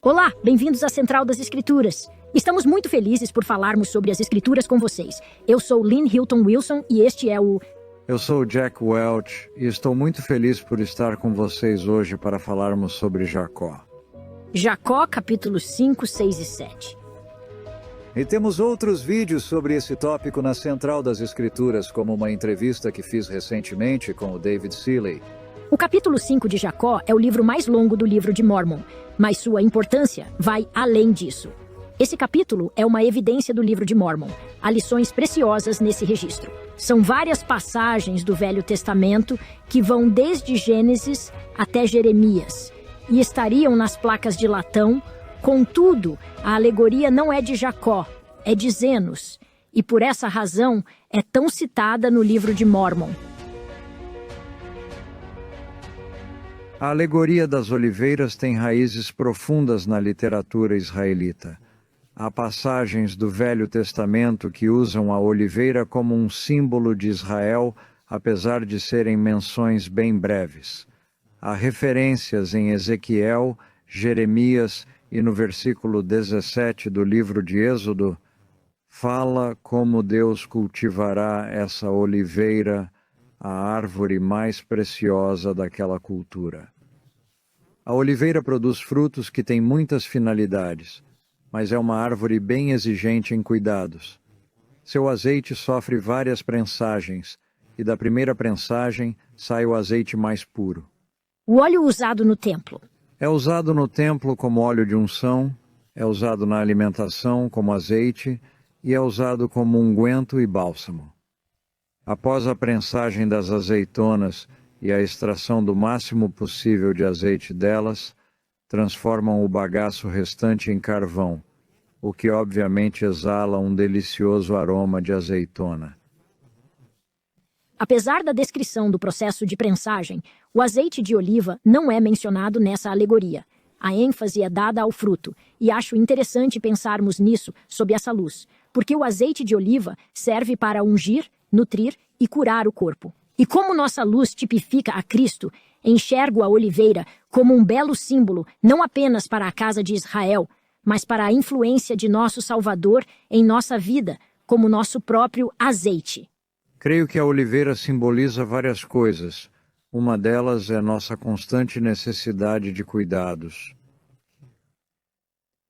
Olá, bem-vindos à Central das Escrituras. Estamos muito felizes por falarmos sobre as Escrituras com vocês. Eu sou Lynn Hilton Wilson e este é o... Eu sou Jack Welch e estou muito feliz por estar com vocês hoje para falarmos sobre Jacó. Jacó, capítulos 5, 6 e 7. E temos outros vídeos sobre esse tópico na Central das Escrituras, como uma entrevista que fiz recentemente com o David Seeley. O capítulo 5 de Jacó é o livro mais longo do livro de Mórmon, mas sua importância vai além disso. Esse capítulo é uma evidência do livro de Mórmon. Há lições preciosas nesse registro. São várias passagens do Velho Testamento que vão desde Gênesis até Jeremias e estariam nas placas de latão. Contudo, a alegoria não é de Jacó, é de Zenos, e por essa razão é tão citada no livro de Mórmon. A alegoria das oliveiras tem raízes profundas na literatura israelita. Há passagens do Velho Testamento que usam a oliveira como um símbolo de Israel, apesar de serem menções bem breves. Há referências em Ezequiel, Jeremias e no versículo 17 do livro de Êxodo, fala como Deus cultivará essa oliveira, a árvore mais preciosa daquela cultura. A oliveira produz frutos que têm muitas finalidades, mas é uma árvore bem exigente em cuidados. Seu azeite sofre várias prensagens, e da primeira prensagem sai o azeite mais puro. O óleo usado no templo. É usado no templo como óleo de unção, é usado na alimentação como azeite e é usado como unguento e bálsamo. Após a prensagem das azeitonas e a extração do máximo possível de azeite delas, transformam o bagaço restante em carvão, o que obviamente exala um delicioso aroma de azeitona. Apesar da descrição do processo de prensagem, o azeite de oliva não é mencionado nessa alegoria. A ênfase é dada ao fruto, e acho interessante pensarmos nisso sob essa luz, porque o azeite de oliva serve para ungir, nutrir e curar o corpo. E como nossa luz tipifica a Cristo, enxergo a oliveira como um belo símbolo não apenas para a casa de Israel, mas para a influência de nosso Salvador em nossa vida, como nosso próprio azeite. Creio que a oliveira simboliza várias coisas. Uma delas é nossa constante necessidade de cuidados.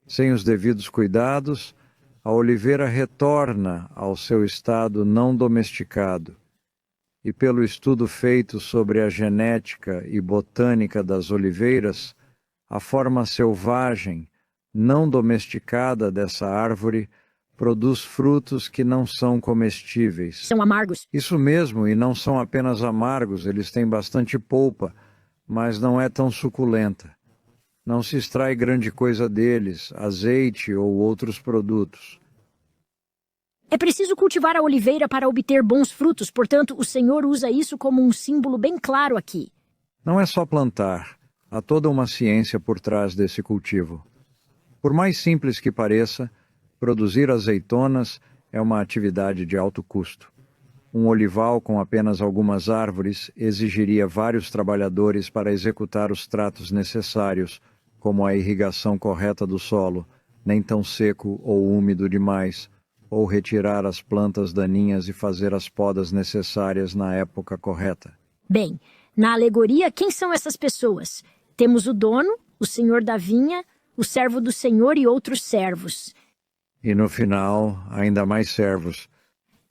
Sem os devidos cuidados, a oliveira retorna ao seu estado não domesticado. E pelo estudo feito sobre a genética e botânica das oliveiras, a forma selvagem, não domesticada dessa árvore produz frutos que não são comestíveis. São amargos. Isso mesmo, e não são apenas amargos, eles têm bastante polpa, mas não é tão suculenta. Não se extrai grande coisa deles, azeite ou outros produtos. É preciso cultivar a oliveira para obter bons frutos, portanto, o Senhor usa isso como um símbolo bem claro aqui. Não é só plantar, há toda uma ciência por trás desse cultivo. Por mais simples que pareça, produzir azeitonas é uma atividade de alto custo. Um olival com apenas algumas árvores exigiria vários trabalhadores para executar os tratos necessários, como a irrigação correta do solo, nem tão seco ou úmido demais, ou retirar as plantas daninhas e fazer as podas necessárias na época correta. Bem, na alegoria, quem são essas pessoas? Temos o dono, o senhor da vinha, o servo do senhor e outros servos. E no final, ainda mais servos.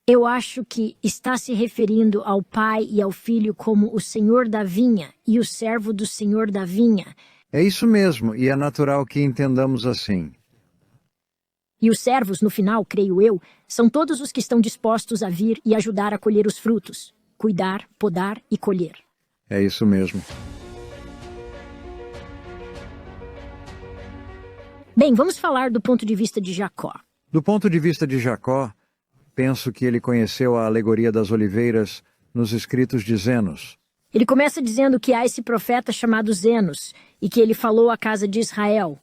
Eu acho que está se referindo ao pai e ao filho como o senhor da vinha e o servo do senhor da vinha. É isso mesmo, e é natural que entendamos assim. E os servos, no final, creio eu, são todos os que estão dispostos a vir e ajudar a colher os frutos. Cuidar, podar e colher. É isso mesmo. Bem, vamos falar do ponto de vista de Jacó. Do ponto de vista de Jacó, penso que ele conheceu a alegoria das oliveiras nos escritos de Zenos. Ele começa dizendo que há esse profeta chamado Zenos e que ele falou à casa de Israel.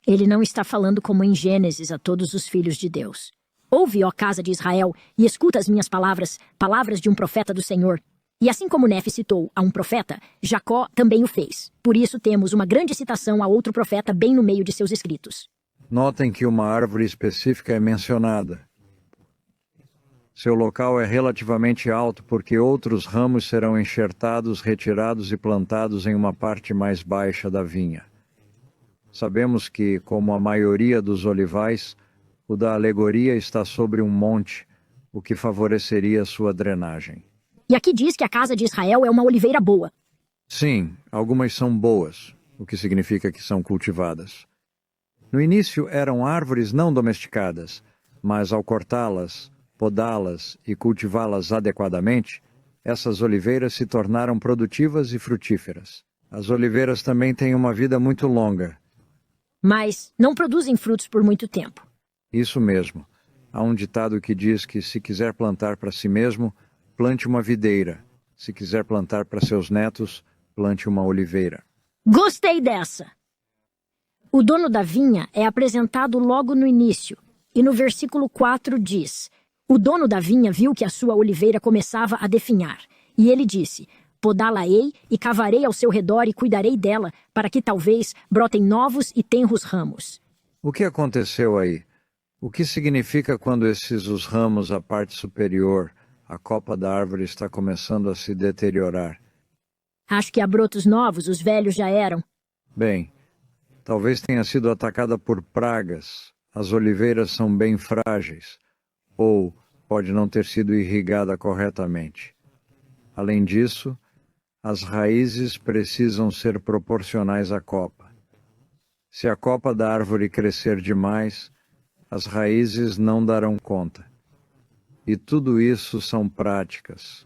Ele não está falando como em Gênesis a todos os filhos de Deus. Ouve, ó casa de Israel, e escuta as minhas palavras, palavras de um profeta do Senhor. E assim como Nefe citou a um profeta, Jacó também o fez. Por isso temos uma grande citação a outro profeta bem no meio de seus escritos. Notem que uma árvore específica é mencionada. Seu local é relativamente alto porque outros ramos serão enxertados, retirados e plantados em uma parte mais baixa da vinha. Sabemos que, como a maioria dos olivais, o da alegoria está sobre um monte, o que favoreceria sua drenagem. E aqui diz que a casa de Israel é uma oliveira boa. Sim, algumas são boas, o que significa que são cultivadas. No início eram árvores não domesticadas, mas ao cortá-las, podá-las e cultivá-las adequadamente, essas oliveiras se tornaram produtivas e frutíferas. As oliveiras também têm uma vida muito longa. Mas não produzem frutos por muito tempo. Isso mesmo. Há um ditado que diz que se quiser plantar para si mesmo, plante uma videira. Se quiser plantar para seus netos, plante uma oliveira. Gostei dessa! O dono da vinha é apresentado logo no início, e no versículo 4 diz: o dono da vinha viu que a sua oliveira começava a definhar, e ele disse: podá-la-ei e cavarei ao seu redor e cuidarei dela, para que talvez brotem novos e tenros ramos. O que aconteceu aí? O que significa quando os ramos, a parte superior, a copa da árvore está começando a se deteriorar? Acho que há brotos novos, os velhos já eram. Bem, talvez tenha sido atacada por pragas. As oliveiras são bem frágeis. Ou pode não ter sido irrigada corretamente. Além disso, as raízes precisam ser proporcionais à copa. Se a copa da árvore crescer demais, as raízes não darão conta. E tudo isso são práticas.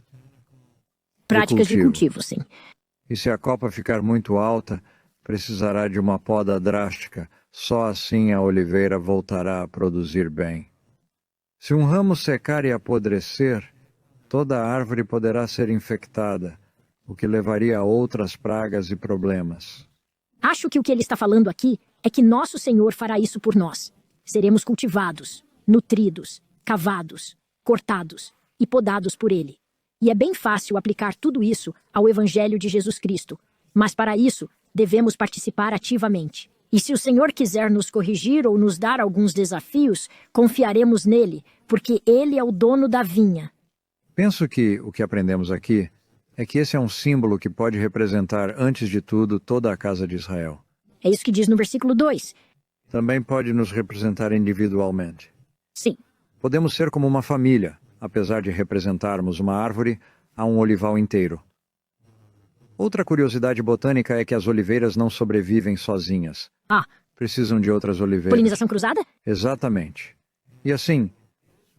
Práticas de cultivo, sim. E se a copa ficar muito alta, precisará de uma poda drástica. Só assim a oliveira voltará a produzir bem. Se um ramo secar e apodrecer, toda a árvore poderá ser infectada, o que levaria a outras pragas e problemas. Acho que o que ele está falando aqui é que nosso Senhor fará isso por nós. Seremos cultivados, nutridos, cavados, cortados e podados por ele. E é bem fácil aplicar tudo isso ao Evangelho de Jesus Cristo, mas para isso devemos participar ativamente. E se o Senhor quiser nos corrigir ou nos dar alguns desafios, confiaremos nele, porque ele é o dono da vinha. Penso que o que aprendemos aqui é que esse é um símbolo que pode representar, antes de tudo, toda a casa de Israel. É isso que diz no versículo 2. Também pode nos representar individualmente. Sim. Podemos ser como uma família, apesar de representarmos uma árvore, há um olival inteiro. Outra curiosidade botânica é que as oliveiras não sobrevivem sozinhas. Precisam de outras oliveiras. Polinização cruzada? Exatamente. E assim,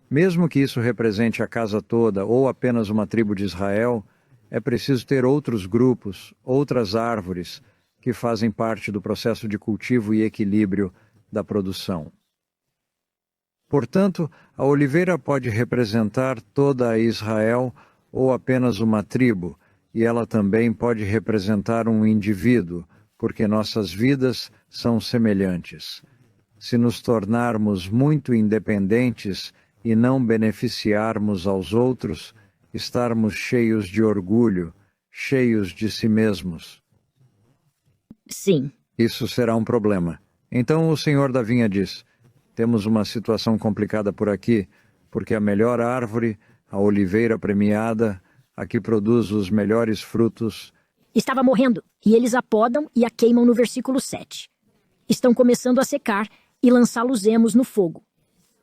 mesmo que isso represente a casa toda ou apenas uma tribo de Israel, é preciso ter outros grupos, outras árvores, que fazem parte do processo de cultivo e equilíbrio da produção. Portanto, a oliveira pode representar toda a Israel ou apenas uma tribo, e ela também pode representar um indivíduo, porque nossas vidas são semelhantes. Se nos tornarmos muito independentes e não beneficiarmos aos outros, estarmos cheios de orgulho, cheios de si mesmos. Sim. Isso será um problema. Então o Senhor da vinha diz: temos uma situação complicada por aqui, porque a melhor árvore, a oliveira premiada, a que produz os melhores frutos, estava morrendo, e eles a podam e a queimam no versículo 7. Estão começando a secar e lançá-los-emos no fogo.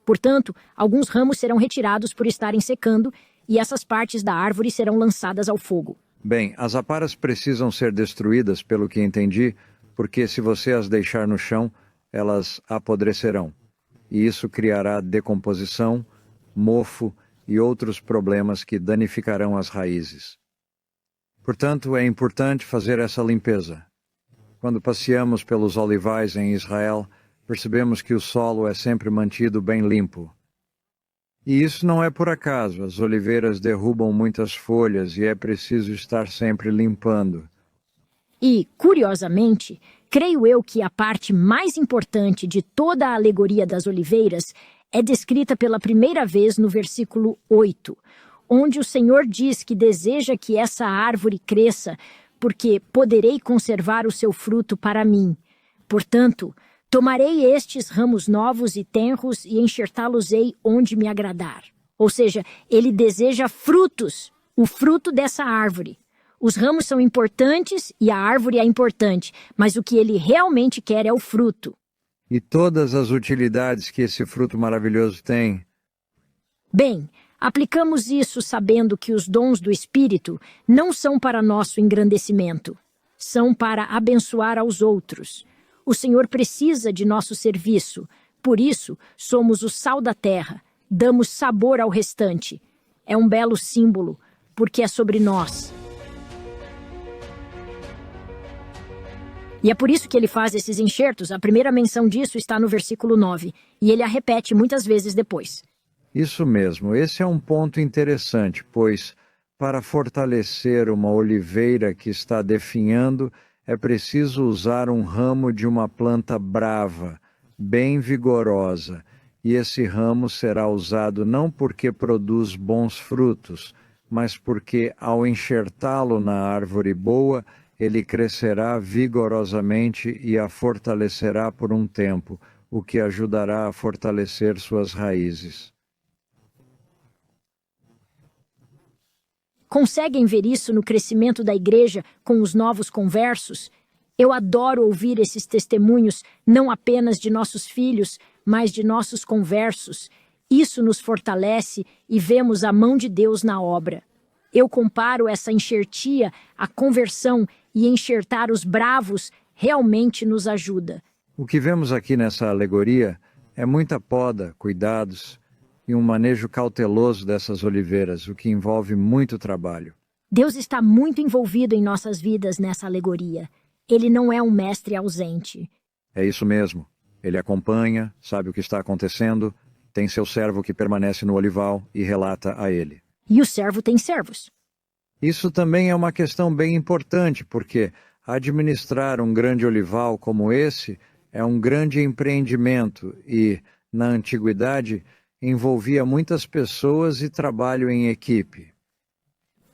Portanto, alguns ramos serão retirados por estarem secando, e essas partes da árvore serão lançadas ao fogo. Bem, as aparas precisam ser destruídas, pelo que entendi, porque se você as deixar no chão, elas apodrecerão. E isso criará decomposição, mofo e outros problemas que danificarão as raízes. Portanto, é importante fazer essa limpeza. Quando passeamos pelos olivais em Israel, percebemos que o solo é sempre mantido bem limpo. E isso não é por acaso. As oliveiras derrubam muitas folhas e é preciso estar sempre limpando. E, curiosamente, creio eu que a parte mais importante de toda a alegoria das oliveiras é descrita pela primeira vez no versículo 8. onde o Senhor diz que deseja que essa árvore cresça, porque poderei conservar o seu fruto para mim. Portanto, tomarei estes ramos novos e tenros e enxertá-los-ei onde me agradar. Ou seja, ele deseja frutos, o fruto dessa árvore. Os ramos são importantes e a árvore é importante, mas o que ele realmente quer é o fruto. E todas as utilidades que esse fruto maravilhoso tem. Bem, aplicamos isso sabendo que os dons do Espírito não são para nosso engrandecimento, são para abençoar aos outros. O Senhor precisa de nosso serviço, por isso somos o sal da terra, damos sabor ao restante. É um belo símbolo, porque é sobre nós. E é por isso que ele faz esses enxertos. A primeira menção disso está no versículo 9, e ele a repete muitas vezes depois. Isso mesmo, esse é um ponto interessante, pois, para fortalecer uma oliveira que está definhando, é preciso usar um ramo de uma planta brava, bem vigorosa, e esse ramo será usado não porque produz bons frutos, mas porque, ao enxertá-lo na árvore boa, ele crescerá vigorosamente e a fortalecerá por um tempo, o que ajudará a fortalecer suas raízes. Conseguem ver isso no crescimento da igreja com os novos conversos? Eu adoro ouvir esses testemunhos, não apenas de nossos filhos, mas de nossos conversos. Isso nos fortalece e vemos a mão de Deus na obra. Eu comparo essa enxertia à conversão e enxertar os bravos realmente nos ajuda. O que vemos aqui nessa alegoria é muita poda, cuidados e um manejo cauteloso dessas oliveiras, o que envolve muito trabalho. Deus está muito envolvido em nossas vidas nessa alegoria. Ele não é um mestre ausente. É isso mesmo. Ele acompanha, sabe o que está acontecendo, tem seu servo que permanece no olival e relata a ele. E o servo tem servos. Isso também é uma questão bem importante, porque administrar um grande olival como esse é um grande empreendimento e, na antiguidade, envolvia muitas pessoas e trabalho em equipe.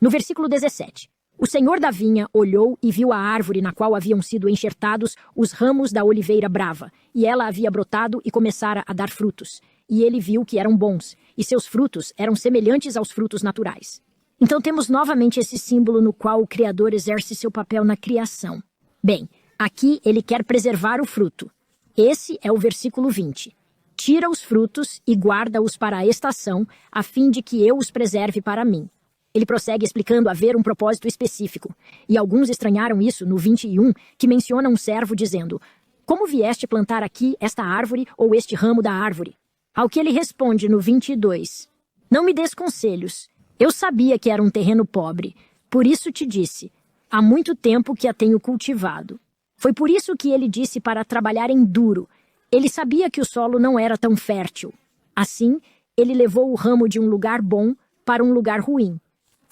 No versículo 17, o senhor da vinha olhou e viu a árvore na qual haviam sido enxertados os ramos da oliveira brava, e ela havia brotado e começara a dar frutos. E ele viu que eram bons, e seus frutos eram semelhantes aos frutos naturais. Então temos novamente esse símbolo no qual o Criador exerce seu papel na criação. Bem, aqui ele quer preservar o fruto. Esse é o versículo 20. Tira os frutos e guarda-os para a estação, a fim de que eu os preserve para mim. Ele prossegue explicando haver um propósito específico. E alguns estranharam isso no 21, que menciona um servo dizendo: como vieste plantar aqui esta árvore ou este ramo da árvore? Ao que ele responde no 22, não me des conselhos. Eu sabia que era um terreno pobre, por isso te disse, há muito tempo que a tenho cultivado. Foi por isso que ele disse para trabalhar em duro. Ele sabia que o solo não era tão fértil. Assim, ele levou o ramo de um lugar bom para um lugar ruim.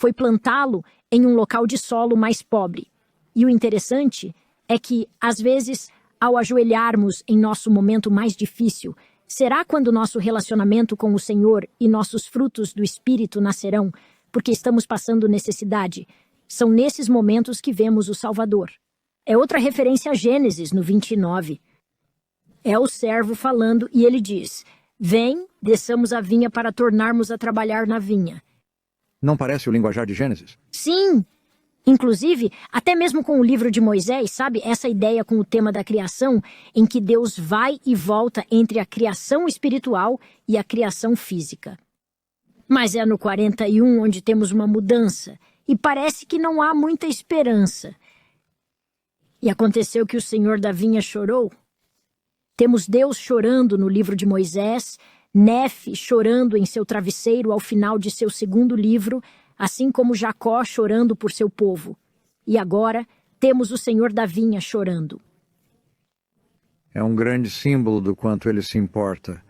Foi plantá-lo em um local de solo mais pobre. E o interessante é que, às vezes, ao ajoelharmos em nosso momento mais difícil, será quando nosso relacionamento com o Senhor e nossos frutos do Espírito nascerão, porque estamos passando necessidade? São nesses momentos que vemos o Salvador. É outra referência a Gênesis, no 29. É o servo falando e ele diz: vem, desçamos a vinha para tornarmos a trabalhar na vinha. Não parece o linguajar de Gênesis? Sim! Inclusive, até mesmo com o livro de Moisés, sabe? Essa ideia com o tema da criação, em que Deus vai e volta entre a criação espiritual e a criação física. Mas é no 41 onde temos uma mudança, e parece que não há muita esperança. E aconteceu que o Senhor da vinha chorou. Temos Deus chorando no livro de Moisés, Nefe chorando em seu travesseiro ao final de seu segundo livro, assim como Jacó chorando por seu povo. E agora temos o Senhor da vinha chorando. É um grande símbolo do quanto ele se importa.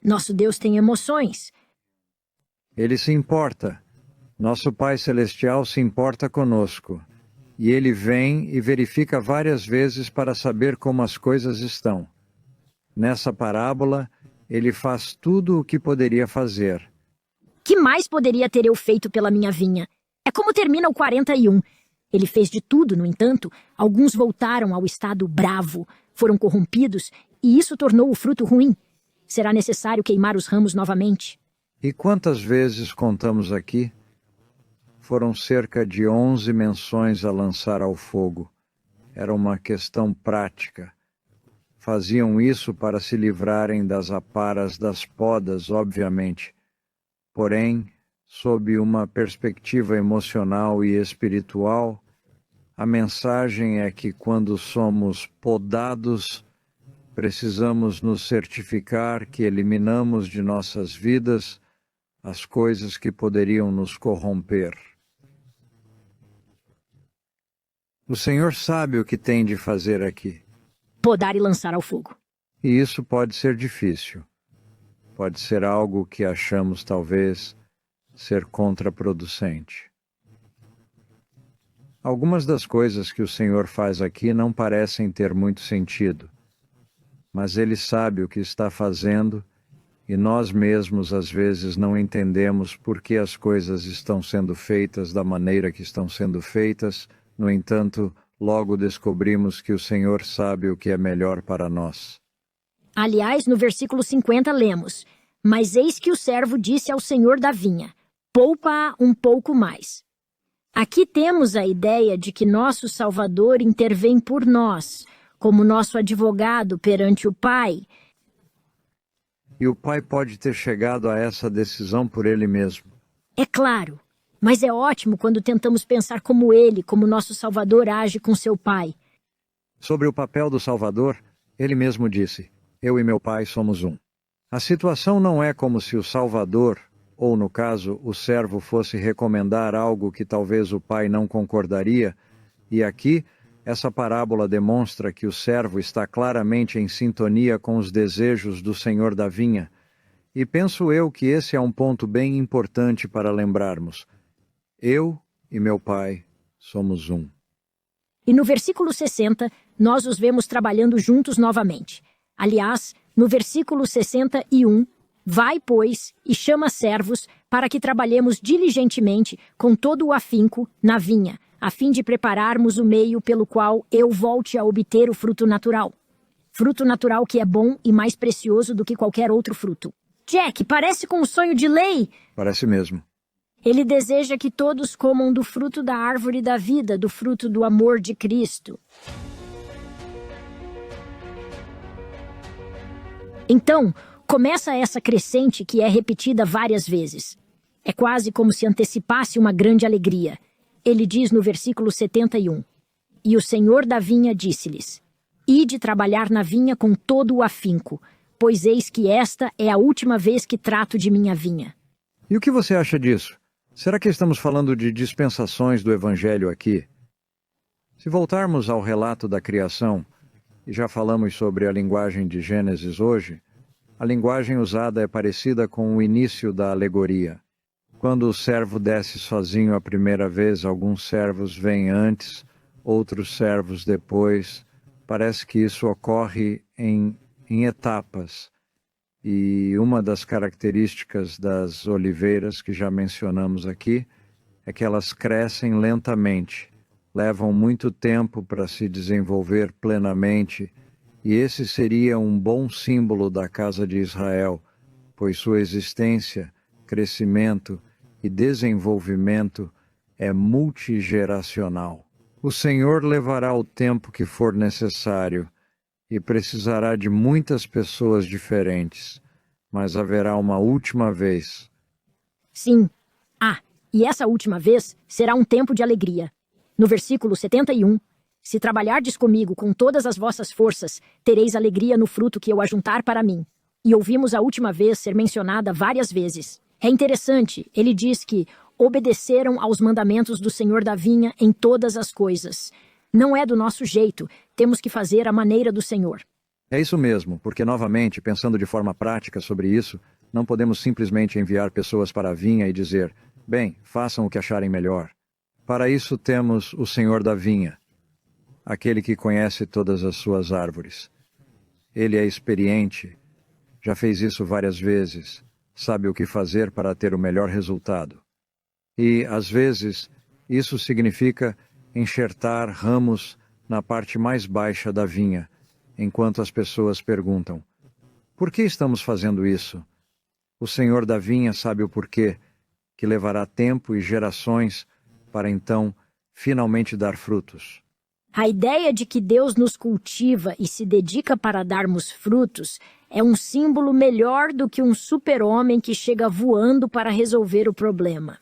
Nosso Deus tem emoções. Ele se importa. Nosso Pai Celestial se importa conosco. E ele vem e verifica várias vezes para saber como as coisas estão. Nessa parábola, ele faz tudo o que poderia fazer. Que mais poderia ter eu feito pela minha vinha? É como termina o 41. Ele fez de tudo, no entanto, alguns voltaram ao estado bravo, foram corrompidos, e isso tornou o fruto ruim. Será necessário queimar os ramos novamente. E quantas vezes contamos aqui? Foram cerca de 11 menções a lançar ao fogo. Era uma questão prática. Faziam isso para se livrarem das aparas das podas, obviamente. Porém, sob uma perspectiva emocional e espiritual, a mensagem é que quando somos podados, precisamos nos certificar que eliminamos de nossas vidas as coisas que poderiam nos corromper. O Senhor sabe o que tem de fazer aqui. Podar e lançar ao fogo. E isso pode ser difícil. Pode ser algo que achamos, talvez, ser contraproducente. Algumas das coisas que o Senhor faz aqui não parecem ter muito sentido, mas Ele sabe o que está fazendo e nós mesmos, às vezes, não entendemos por que as coisas estão sendo feitas da maneira que estão sendo feitas. No entanto, logo descobrimos que o Senhor sabe o que é melhor para nós. Aliás, no versículo 50 lemos: Mas eis que o servo disse ao senhor da vinha: poupa-a um pouco mais. Aqui temos a ideia de que nosso Salvador intervém por nós, como nosso advogado perante o Pai. E o Pai pode ter chegado a essa decisão por Ele mesmo. É claro, mas é ótimo quando tentamos pensar como Ele, como nosso Salvador, age com seu Pai. Sobre o papel do Salvador, Ele mesmo disse: Eu e meu Pai somos um. A situação não é como se o Salvador, ou no caso, o servo, fosse recomendar algo que talvez o Pai não concordaria, e aqui, essa parábola demonstra que o servo está claramente em sintonia com os desejos do Senhor da vinha. E penso eu que esse é um ponto bem importante para lembrarmos. Eu e meu Pai somos um. E no versículo 60, nós os vemos trabalhando juntos novamente. Aliás, no versículo 61, vai, pois, e chama servos para que trabalhemos diligentemente com todo o afinco na vinha, a fim de prepararmos o meio pelo qual eu volte a obter o fruto natural. Fruto natural que é bom e mais precioso do que qualquer outro fruto. Jack, parece com um sonho de lei. Parece mesmo. Ele deseja que todos comam do fruto da árvore da vida, do fruto do amor de Cristo. Então, começa essa crescente que é repetida várias vezes. É quase como se antecipasse uma grande alegria. Ele diz no versículo 71, E o Senhor da vinha disse-lhes, Ide trabalhar na vinha com todo o afinco, pois eis que esta é a última vez que trato de minha vinha. E o que você acha disso? Será que estamos falando de dispensações do Evangelho aqui? Se voltarmos ao relato da criação, e já falamos sobre a linguagem de Gênesis hoje, a linguagem usada é parecida com o início da alegoria. Quando o servo desce sozinho a primeira vez, alguns servos vêm antes, outros servos depois. Parece que isso ocorre em etapas. E uma das características das oliveiras que já mencionamos aqui é que elas crescem lentamente, levam muito tempo para se desenvolver plenamente, e esse seria um bom símbolo da casa de Israel, pois sua existência, crescimento e desenvolvimento é multigeracional. O Senhor levará o tempo que for necessário e precisará de muitas pessoas diferentes, mas haverá uma última vez. Sim. E essa última vez será um tempo de alegria. No versículo 71, Se trabalhardes comigo com todas as vossas forças, tereis alegria no fruto que eu ajuntar para mim. E ouvimos a última vez ser mencionada várias vezes. É interessante, ele diz que obedeceram aos mandamentos do Senhor da vinha em todas as coisas. Não é do nosso jeito, temos que fazer à maneira do Senhor. É isso mesmo, porque novamente, pensando de forma prática sobre isso, não podemos simplesmente enviar pessoas para a vinha e dizer, bem, façam o que acharem melhor. Para isso temos o Senhor da vinha, aquele que conhece todas as suas árvores. Ele é experiente, já fez isso várias vezes, sabe o que fazer para ter o melhor resultado. E, às vezes, isso significa enxertar ramos na parte mais baixa da vinha, enquanto as pessoas perguntam: por que estamos fazendo isso? O Senhor da vinha sabe o porquê, que levará tempo e gerações para então finalmente dar frutos. A ideia de que Deus nos cultiva e se dedica para darmos frutos é um símbolo melhor do que um super-homem que chega voando para resolver o problema.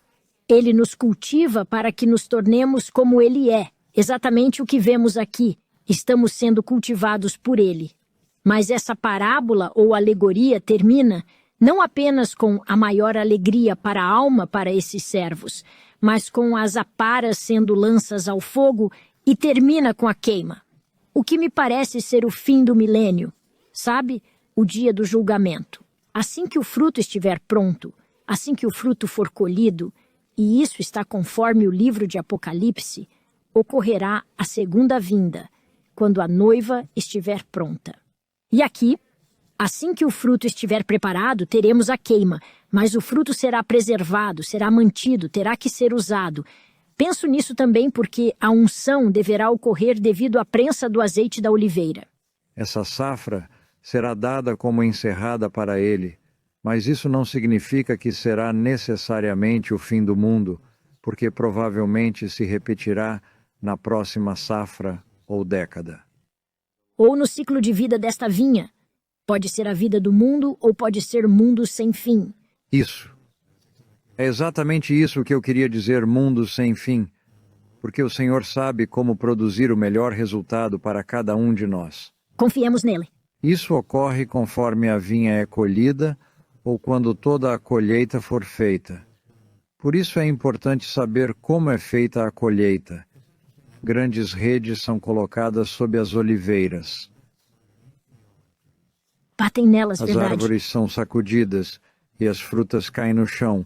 Ele nos cultiva para que nos tornemos como Ele é, exatamente o que vemos aqui. Estamos sendo cultivados por Ele. Mas essa parábola ou alegoria termina não apenas com a maior alegria para a alma para esses servos, mas com as aparas sendo lanças ao fogo e termina com a queima. O que me parece ser o fim do milênio, sabe? O dia do julgamento. Assim que o fruto estiver pronto, assim que o fruto for colhido, e isso está conforme o livro de Apocalipse, ocorrerá a segunda vinda, quando a noiva estiver pronta. E aqui, assim que o fruto estiver preparado, teremos a queima, mas o fruto será preservado, será mantido, terá que ser usado. Penso nisso também porque a unção deverá ocorrer devido à prensa do azeite da oliveira. Essa safra será dada como encerrada para ele, mas isso não significa que será necessariamente o fim do mundo, porque provavelmente se repetirá na próxima safra ou década. Ou no ciclo de vida desta vinha. Pode ser a vida do mundo ou pode ser mundo sem fim. Isso. É exatamente isso que eu queria dizer, mundo sem fim, porque o Senhor sabe como produzir o melhor resultado para cada um de nós. Confiemos nele. Isso ocorre conforme a vinha é colhida ou quando toda a colheita for feita. Por isso é importante saber como é feita a colheita. Grandes redes são colocadas sob as oliveiras. Batem nelas, As verdade. árvores são sacudidas e as frutas caem no chão.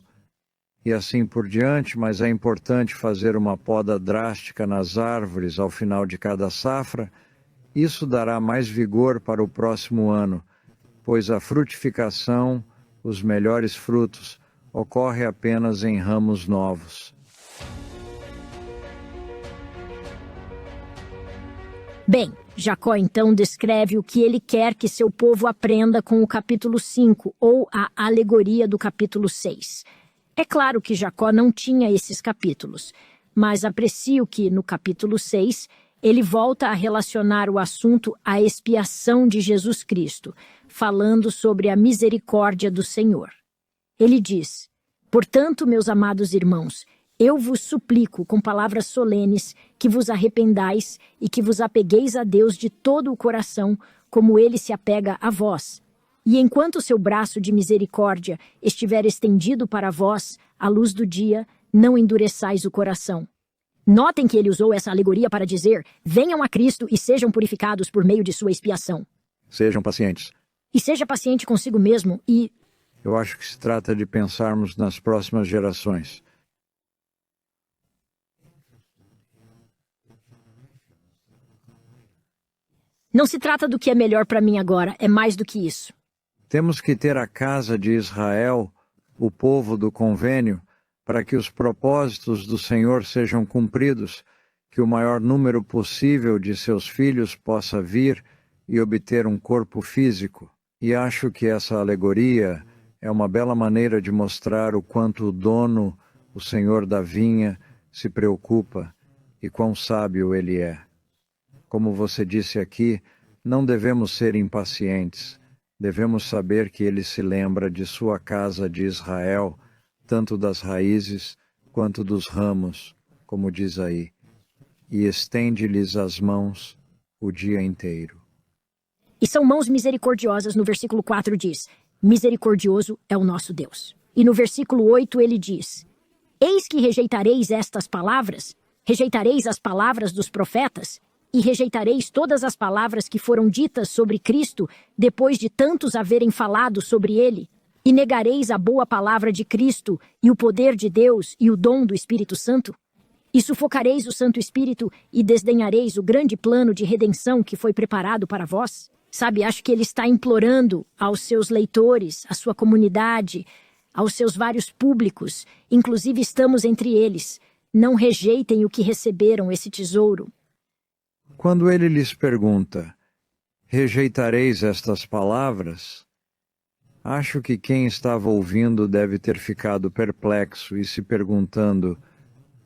E assim por diante, mas é importante fazer uma poda drástica nas árvores ao final de cada safra. Isso dará mais vigor para o próximo ano, pois a frutificação, os melhores frutos, ocorre apenas em ramos novos. Bem, Jacó então descreve o que ele quer que seu povo aprenda com o capítulo 5, ou a alegoria do capítulo 6. É claro que Jacó não tinha esses capítulos, mas aprecio que, no capítulo 6, ele volta a relacionar o assunto à expiação de Jesus Cristo, falando sobre a misericórdia do Senhor. Ele diz: portanto, meus amados irmãos, eu vos suplico com palavras solenes que vos arrependais e que vos apegueis a Deus de todo o coração, como ele se apega a vós. E enquanto seu braço de misericórdia estiver estendido para vós, à luz do dia, não endureçais o coração. Notem que ele usou essa alegoria para dizer: venham a Cristo e sejam purificados por meio de sua expiação. Sejam pacientes. E seja paciente consigo mesmo e... Eu acho que se trata de pensarmos nas próximas gerações. Não se trata do que é melhor para mim agora, é mais do que isso. Temos que ter a casa de Israel, o povo do convênio, para que os propósitos do Senhor sejam cumpridos, que o maior número possível de seus filhos possa vir e obter um corpo físico. E acho que essa alegoria é uma bela maneira de mostrar o quanto o dono, o Senhor da vinha, se preocupa e quão sábio ele é. Como você disse aqui, não devemos ser impacientes. Devemos saber que ele se lembra de sua casa de Israel, tanto das raízes quanto dos ramos, como diz aí, e estende-lhes as mãos o dia inteiro. E são mãos misericordiosas, no versículo 4 diz: misericordioso é o nosso Deus. E no versículo 8 ele diz: eis que rejeitareis estas palavras, rejeitareis as palavras dos profetas, e rejeitareis todas as palavras que foram ditas sobre Cristo, depois de tantos haverem falado sobre ele, e negareis a boa palavra de Cristo, e o poder de Deus, e o dom do Espírito Santo? E sufocareis o Santo Espírito, e desdenhareis o grande plano de redenção que foi preparado para vós? Sabe, acho que ele está implorando aos seus leitores, à sua comunidade, aos seus vários públicos, inclusive estamos entre eles. Não rejeitem o que receberam, esse tesouro. Quando ele lhes pergunta, rejeitareis estas palavras? Acho que quem estava ouvindo deve ter ficado perplexo e se perguntando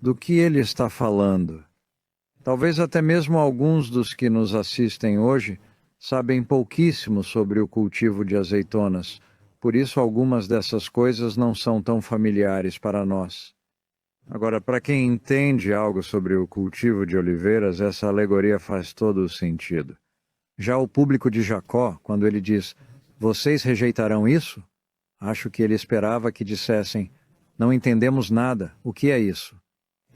do que ele está falando. Talvez até mesmo alguns dos que nos assistem hoje sabem pouquíssimo sobre o cultivo de azeitonas, por isso algumas dessas coisas não são tão familiares para nós. Agora, para quem entende algo sobre o cultivo de oliveiras, essa alegoria faz todo o sentido. Já o público de Jacó, quando ele diz, vocês rejeitarão isso? Acho que ele esperava que dissessem, não entendemos nada, o que é isso?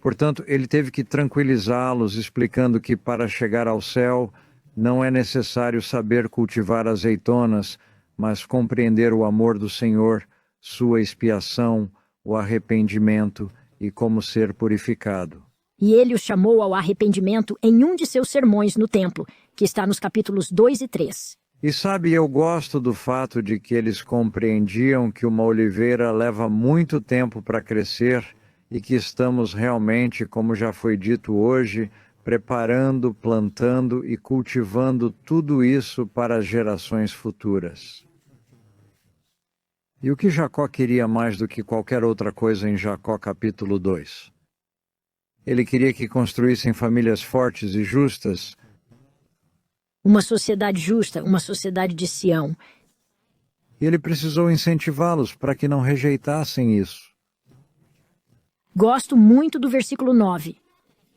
Portanto, ele teve que tranquilizá-los, explicando que para chegar ao céu não é necessário saber cultivar azeitonas, mas compreender o amor do Senhor, sua expiação, o arrependimento e como ser purificado. E ele os chamou ao arrependimento em um de seus sermões no templo, que está nos capítulos 2 e 3. E sabe, eu gosto do fato de que eles compreendiam que uma oliveira leva muito tempo para crescer e que estamos realmente, como já foi dito hoje, preparando, plantando e cultivando tudo isso para as gerações futuras. E o que Jacó queria mais do que qualquer outra coisa em Jacó capítulo 2? Ele queria que construíssem famílias fortes e justas. Uma sociedade justa, uma sociedade de Sião. E ele precisou incentivá-los para que não rejeitassem isso. Gosto muito do versículo 9.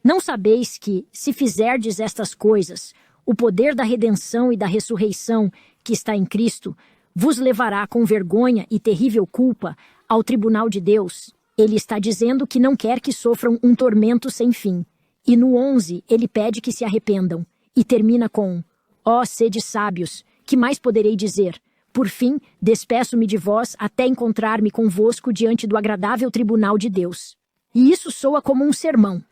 Não sabeis que, se fizerdes estas coisas, o poder da redenção e da ressurreição que está em Cristo vos levará com vergonha e terrível culpa ao tribunal de Deus. Ele está dizendo que não quer que sofram um tormento sem fim. E no 11, ele pede que se arrependam. E termina com, ó, sede sábios, que mais poderei dizer? Por fim, despeço-me de vós até encontrar-me convosco diante do agradável tribunal de Deus. E isso soa como um sermão.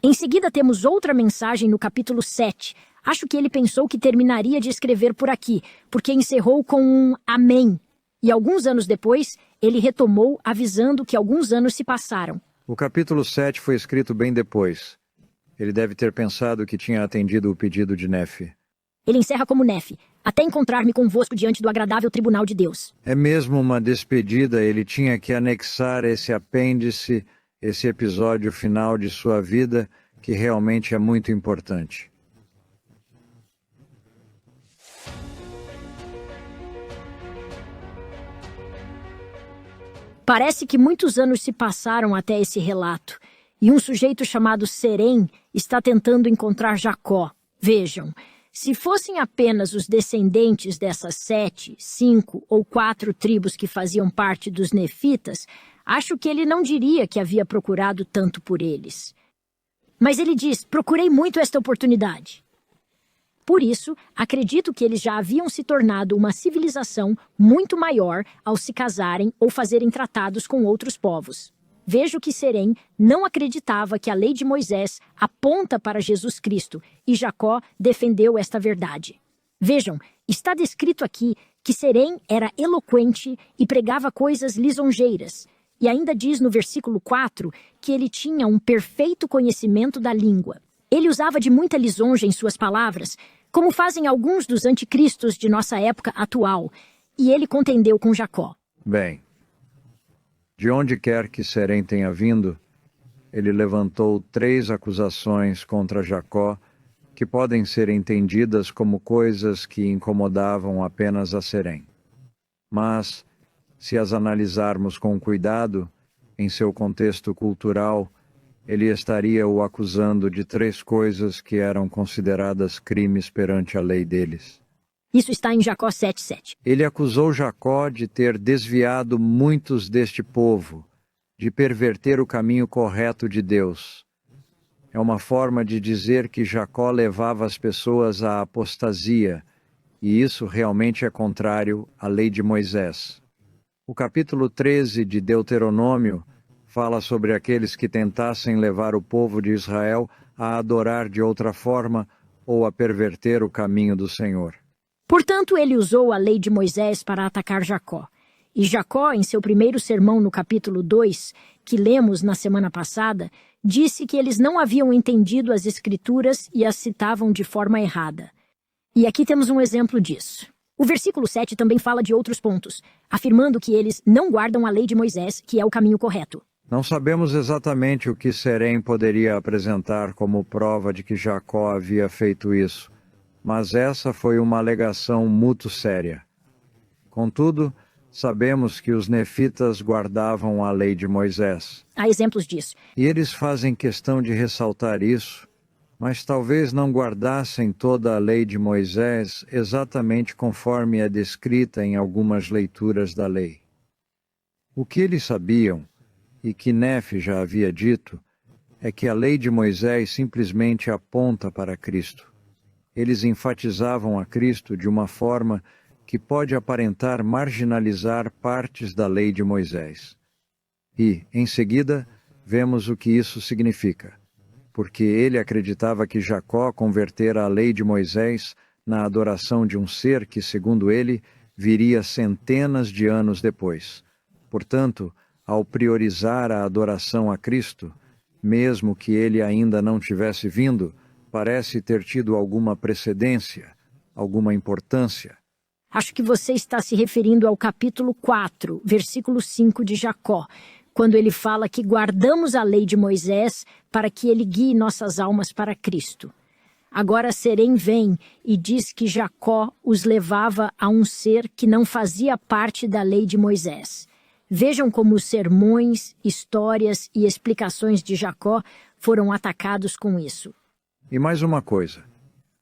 Em seguida temos outra mensagem no capítulo 7. Acho que ele pensou que terminaria de escrever por aqui, porque encerrou com um amém. E alguns anos depois, ele retomou avisando que alguns anos se passaram. O capítulo 7 foi escrito bem depois. Ele deve ter pensado que tinha atendido o pedido de Nefe. Ele encerra como Nefe, até encontrar-me convosco diante do agradável tribunal de Deus. É mesmo uma despedida, ele tinha que anexar esse apêndice, esse episódio final de sua vida, que realmente é muito importante. Parece que muitos anos se passaram até esse relato, e um sujeito chamado Serém está tentando encontrar Jacó. Vejam, se fossem apenas os descendentes dessas 7, 5 ou 4 tribos que faziam parte dos nefitas, acho que ele não diria que havia procurado tanto por eles. Mas ele diz, procurei muito esta oportunidade. Por isso, acredito que eles já haviam se tornado uma civilização muito maior ao se casarem ou fazerem tratados com outros povos. Vejo que Serém não acreditava que a lei de Moisés aponta para Jesus Cristo, e Jacó defendeu esta verdade. Vejam, está descrito aqui que Serém era eloquente e pregava coisas lisonjeiras, e ainda diz no versículo 4 que ele tinha um perfeito conhecimento da língua. Ele usava de muita lisonja em suas palavras, como fazem alguns dos anticristos de nossa época atual, e ele contendeu com Jacó. Bem, de onde quer que Serém tenha vindo, ele levantou 3 acusações contra Jacó, que podem ser entendidas como coisas que incomodavam apenas a Serém. Mas, se as analisarmos com cuidado, em seu contexto cultural, ele estaria o acusando de 3 coisas que eram consideradas crimes perante a lei deles. Isso está em Jacó 7:7. Ele acusou Jacó de ter desviado muitos deste povo, de perverter o caminho correto de Deus. É uma forma de dizer que Jacó levava as pessoas à apostasia, e isso realmente é contrário à lei de Moisés. O capítulo 13 de Deuteronômio fala sobre aqueles que tentassem levar o povo de Israel a adorar de outra forma ou a perverter o caminho do Senhor. Portanto, ele usou a lei de Moisés para atacar Jacó. E Jacó, em seu primeiro sermão no capítulo 2, que lemos na semana passada, disse que eles não haviam entendido as Escrituras e as citavam de forma errada. E aqui temos um exemplo disso. O versículo 7 também fala de outros pontos, afirmando que eles não guardam a lei de Moisés, que é o caminho correto. Não sabemos exatamente o que Serém poderia apresentar como prova de que Jacó havia feito isso, mas essa foi uma alegação muito séria. Contudo, sabemos que os nefitas guardavam a lei de Moisés. Há exemplos disso. E eles fazem questão de ressaltar isso, mas talvez não guardassem toda a lei de Moisés exatamente conforme é descrita em algumas leituras da lei. O que eles sabiam, e que Nefe já havia dito, é que a lei de Moisés simplesmente aponta para Cristo. Eles enfatizavam a Cristo de uma forma que pode aparentar marginalizar partes da lei de Moisés. E, em seguida, vemos o que isso significa, porque ele acreditava que Jacó convertera a lei de Moisés na adoração de um ser que, segundo ele, viria centenas de anos depois. Portanto, ao priorizar a adoração a Cristo, mesmo que ele ainda não tivesse vindo, parece ter tido alguma precedência, alguma importância. Acho que você está se referindo ao capítulo 4, versículo 5 de Jacó, quando ele fala que guardamos a lei de Moisés para que ele guie nossas almas para Cristo. Agora Serém vem e diz que Jacó os levava a um ser que não fazia parte da lei de Moisés. Vejam como os sermões, histórias e explicações de Jacó foram atacados com isso. E mais uma coisa.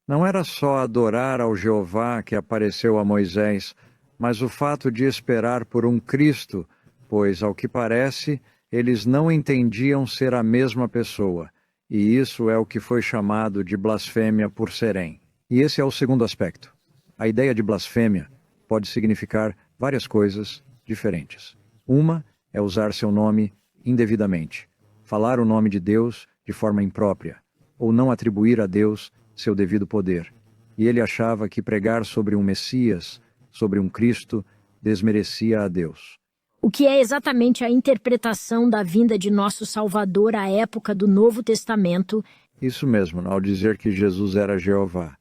Não era só adorar ao Jeová que apareceu a Moisés, mas o fato de esperar por um Cristo, pois, ao que parece, eles não entendiam ser a mesma pessoa, e isso é o que foi chamado de blasfêmia por Serém. E esse é o segundo aspecto. A ideia de blasfêmia pode significar várias coisas diferentes. Uma é usar seu nome indevidamente, falar o nome de Deus de forma imprópria, ou não atribuir a Deus seu devido poder. E ele achava que pregar sobre um Messias, sobre um Cristo, desmerecia a Deus. O que é exatamente a interpretação da vinda de nosso Salvador à época do Novo Testamento. Isso mesmo, ao dizer que Jesus era Jeová.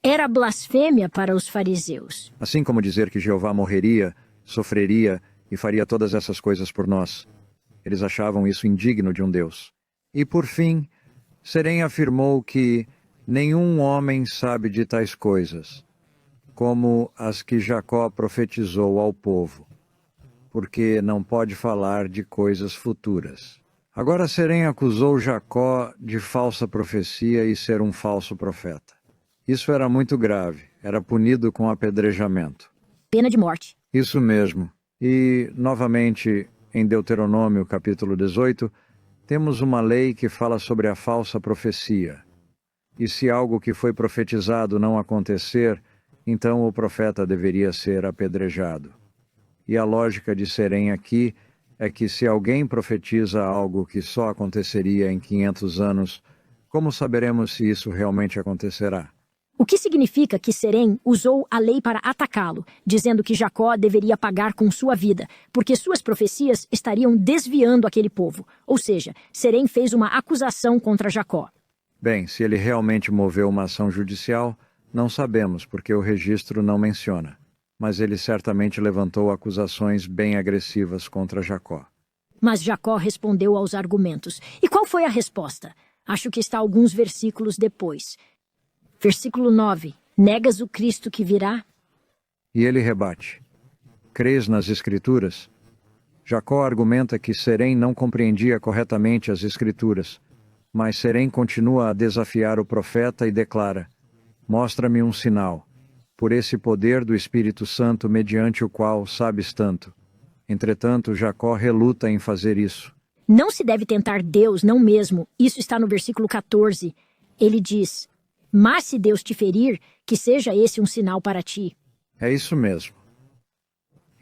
Era blasfêmia para os fariseus. Assim como dizer que Jeová morreria, sofreria e faria todas essas coisas por nós. Eles achavam isso indigno de um Deus. E por fim, Serém afirmou que nenhum homem sabe de tais coisas, como as que Jacó profetizou ao povo, porque não pode falar de coisas futuras. Agora Serém acusou Jacó de falsa profecia e ser um falso profeta. Isso era muito grave, era punido com apedrejamento. Pena de morte. Isso mesmo. E, novamente, em Deuteronômio, capítulo 18, temos uma lei que fala sobre a falsa profecia. E se algo que foi profetizado não acontecer, então o profeta deveria ser apedrejado. E a lógica de Serém aqui é que se alguém profetiza algo que só aconteceria em 500 anos, como saberemos se isso realmente acontecerá? O que significa que Serém usou a lei para atacá-lo, dizendo que Jacó deveria pagar com sua vida, porque suas profecias estariam desviando aquele povo. Ou seja, Serém fez uma acusação contra Jacó. Bem, se ele realmente moveu uma ação judicial, não sabemos, porque o registro não menciona. Mas ele certamente levantou acusações bem agressivas contra Jacó. Mas Jacó respondeu aos argumentos. E qual foi a resposta? Acho que está alguns versículos depois. Versículo 9. Negas o Cristo que virá? E ele rebate. Crês nas Escrituras? Jacó argumenta que Serém não compreendia corretamente as Escrituras, mas Serém continua a desafiar o profeta e declara: mostra-me um sinal, por esse poder do Espírito Santo mediante o qual sabes tanto. Entretanto, Jacó reluta em fazer isso. Não se deve tentar Deus, não mesmo. Isso está no versículo 14. Ele diz: mas se Deus te ferir, que seja esse um sinal para ti. É isso mesmo.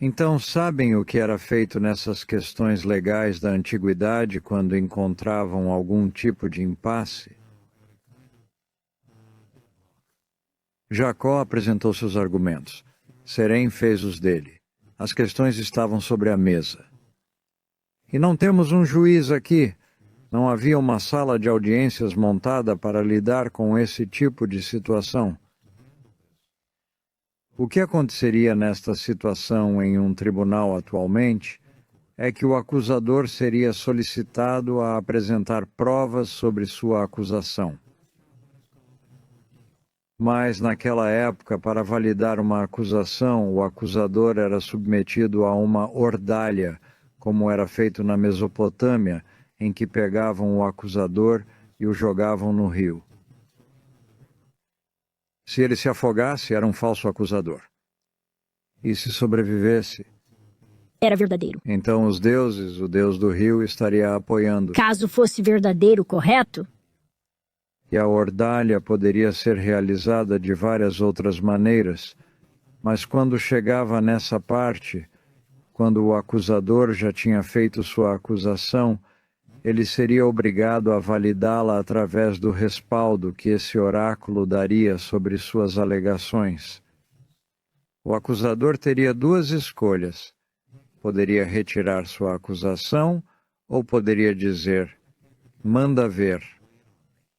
Então, sabem o que era feito nessas questões legais da antiguidade quando encontravam algum tipo de impasse? Jacó apresentou seus argumentos. Serém fez os dele. As questões estavam sobre a mesa. E não temos um juiz aqui. Não havia uma sala de audiências montada para lidar com esse tipo de situação. O que aconteceria nesta situação em um tribunal atualmente é que o acusador seria solicitado a apresentar provas sobre sua acusação. Mas, naquela época, para validar uma acusação, o acusador era submetido a uma ordalha, como era feito na Mesopotâmia, em que pegavam o acusador e o jogavam no rio. Se ele se afogasse, era um falso acusador. E se sobrevivesse, Era verdadeiro. então os deuses, o deus do rio, estaria apoiando. Caso fosse verdadeiro, correto? E a ordalha poderia ser realizada de várias outras maneiras, mas quando chegava nessa parte, quando o acusador já tinha feito sua acusação, ele seria obrigado a validá-la através do respaldo que esse oráculo daria sobre suas alegações. O acusador teria duas escolhas. Poderia retirar sua acusação ou poderia dizer, manda ver.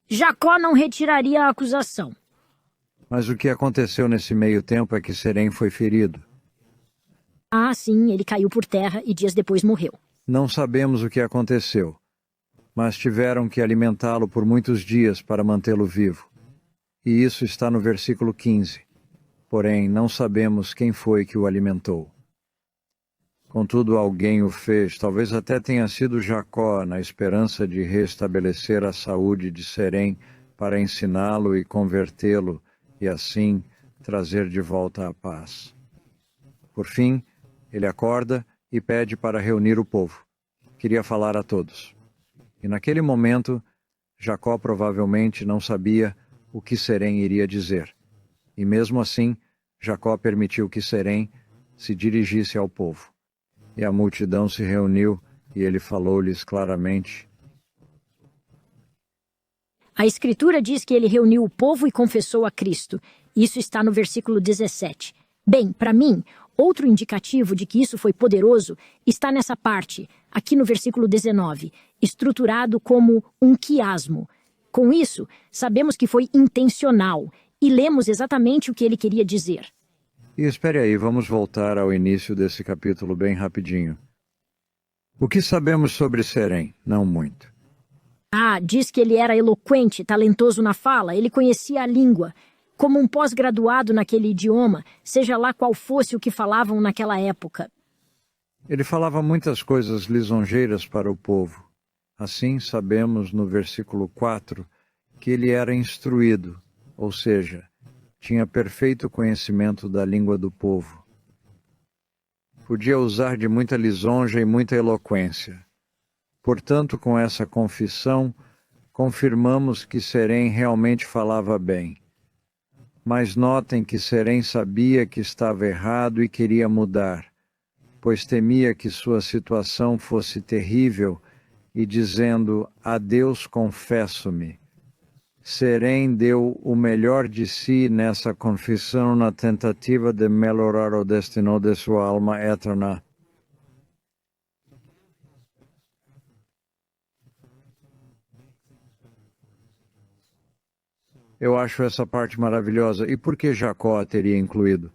Jacó não retiraria a acusação. Mas o que aconteceu nesse meio tempo é que Serém foi ferido. Ah, sim, ele caiu por terra e dias depois morreu. Não sabemos o que aconteceu, mas tiveram que alimentá-lo por muitos dias para mantê-lo vivo. E isso está no versículo 15. Porém, não sabemos quem foi que o alimentou. Contudo, alguém o fez, talvez até tenha sido Jacó, na esperança de restabelecer a saúde de Serém para ensiná-lo e convertê-lo, e assim trazer de volta a paz. Por fim, ele acorda e pede para reunir o povo. Queria falar a todos. E naquele momento, Jacó provavelmente não sabia o que Serém iria dizer. E mesmo assim, Jacó permitiu que Serém se dirigisse ao povo. E a multidão se reuniu e ele falou-lhes claramente. A Escritura diz que ele reuniu o povo e confessou a Cristo. Isso está no versículo 17. Bem, para mim, outro indicativo de que isso foi poderoso está nessa parte, aqui no versículo 19, estruturado como um quiasmo. Com isso, sabemos que foi intencional e lemos exatamente o que ele queria dizer. E espere aí, vamos voltar ao início desse capítulo bem rapidinho. O que sabemos sobre Serém? Não muito. Ah, diz que ele era eloquente, talentoso na fala, ele conhecia a língua. Como um pós-graduado naquele idioma, seja lá qual fosse o que falavam naquela época. Ele falava muitas coisas lisonjeiras para o povo. Assim, sabemos no versículo 4 que ele era instruído, ou seja, tinha perfeito conhecimento da língua do povo. Podia usar de muita lisonja e muita eloquência. Portanto, com essa confissão, confirmamos que Serém realmente falava bem. Mas notem que Serém sabia que estava errado e queria mudar, pois temia que sua situação fosse terrível e dizendo, a Deus confesso-me. Serém deu o melhor de si nessa confissão na tentativa de melhorar o destino de sua alma eterna. Eu acho essa parte maravilhosa. E por que Jacó a teria incluído?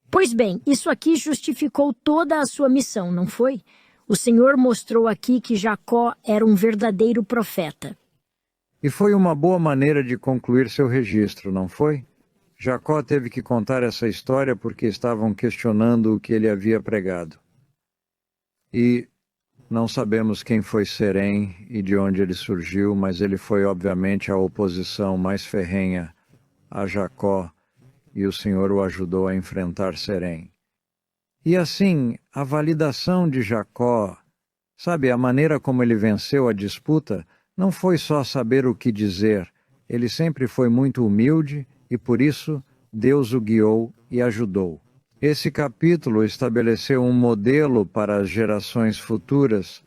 Pois bem, isso aqui justificou toda a sua missão, não foi? O Senhor mostrou aqui que Jacó era um verdadeiro profeta. E foi uma boa maneira de concluir seu registro, não foi? Jacó teve que contar essa história porque estavam questionando o que ele havia pregado. E não sabemos quem foi Serém e de onde ele surgiu, mas ele foi obviamente a oposição mais ferrenha a Jacó, e o Senhor o ajudou a enfrentar Serém. E assim, a validação de Jacó, sabe, a maneira como ele venceu a disputa, não foi só saber o que dizer. Ele sempre foi muito humilde e, por isso, Deus o guiou e ajudou. Esse capítulo estabeleceu um modelo para as gerações futuras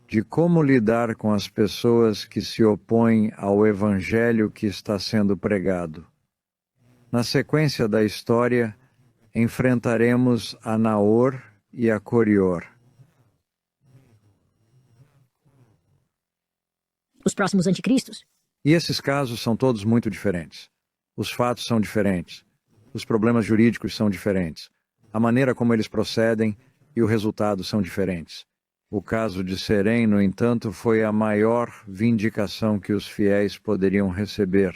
de como lidar com as pessoas que se opõem ao evangelho que está sendo pregado. Na sequência da história, enfrentaremos a Naor e a Corior. Os próximos anticristos? E esses casos são todos muito diferentes. Os fatos são diferentes. Os problemas jurídicos são diferentes. A maneira como eles procedem e o resultado são diferentes. O caso de Serém, no entanto, foi a maior vindicação que os fiéis poderiam receber,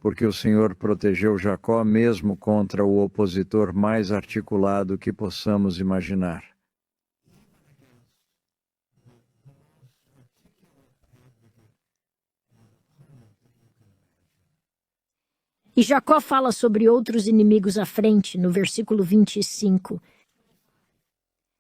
porque o Senhor protegeu Jacó mesmo contra o opositor mais articulado que possamos imaginar. E Jacó fala sobre outros inimigos à frente, no versículo 25.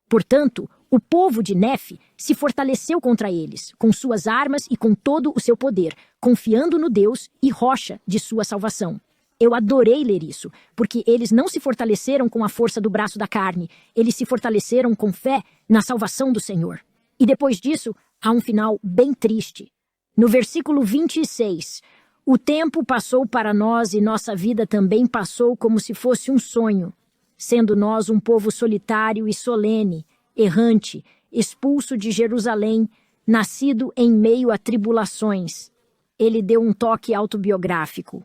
Portanto, o povo de Nefe se fortaleceu contra eles, com suas armas e com todo o seu poder, confiando no Deus e rocha de sua salvação. Eu adorei ler isso, porque eles não se fortaleceram com a força do braço da carne, eles se fortaleceram com fé na salvação do Senhor. E depois disso, há um final bem triste. No versículo 26, o tempo passou para nós e nossa vida também passou como se fosse um sonho, sendo nós um povo solitário e solene, errante, expulso de Jerusalém, nascido em meio a tribulações. Ele deu um toque autobiográfico.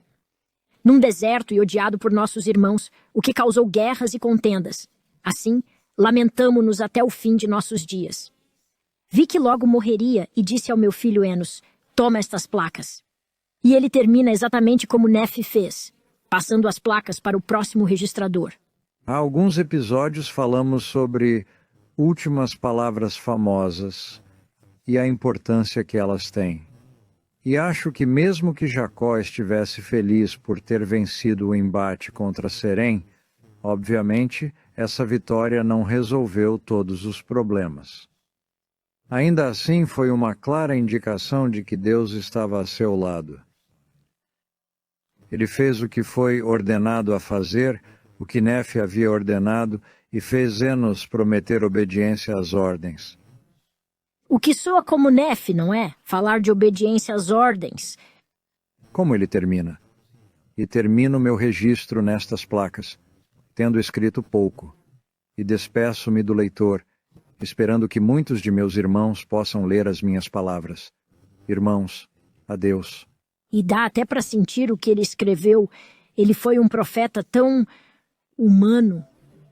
Num deserto e odiado por nossos irmãos, o que causou guerras e contendas. Assim, lamentamo-nos até o fim de nossos dias. Vi que logo morreria e disse ao meu filho Enos, toma estas placas. E ele termina exatamente como Nefe fez, passando as placas para o próximo registrador. Há alguns episódios falamos sobre últimas palavras famosas e a importância que elas têm. E acho que mesmo que Jacó estivesse feliz por ter vencido o embate contra Serém, obviamente essa vitória não resolveu todos os problemas. Ainda assim, foi uma clara indicação de que Deus estava a seu lado. Ele fez o que foi ordenado a fazer, o que Nefe havia ordenado, e fez Enos prometer obediência às ordens. O que soa como Nefe, não é? Falar de obediência às ordens. Como ele termina? E termino meu registro nestas placas, tendo escrito pouco, e despeço-me do leitor, esperando que muitos de meus irmãos possam ler as minhas palavras. Irmãos, adeus. E dá até para sentir o que ele escreveu. Ele foi um profeta tão humano,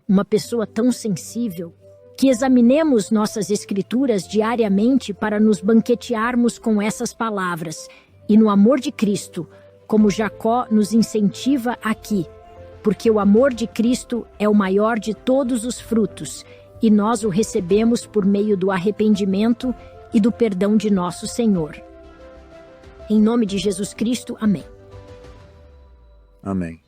uma pessoa tão sensível, que examinemos nossas escrituras diariamente para nos banquetearmos com essas palavras e no amor de Cristo, como Jacó nos incentiva aqui, porque o amor de Cristo é o maior de todos os frutos e nós o recebemos por meio do arrependimento e do perdão de nosso Senhor. Em nome de Jesus Cristo, amém. Amém.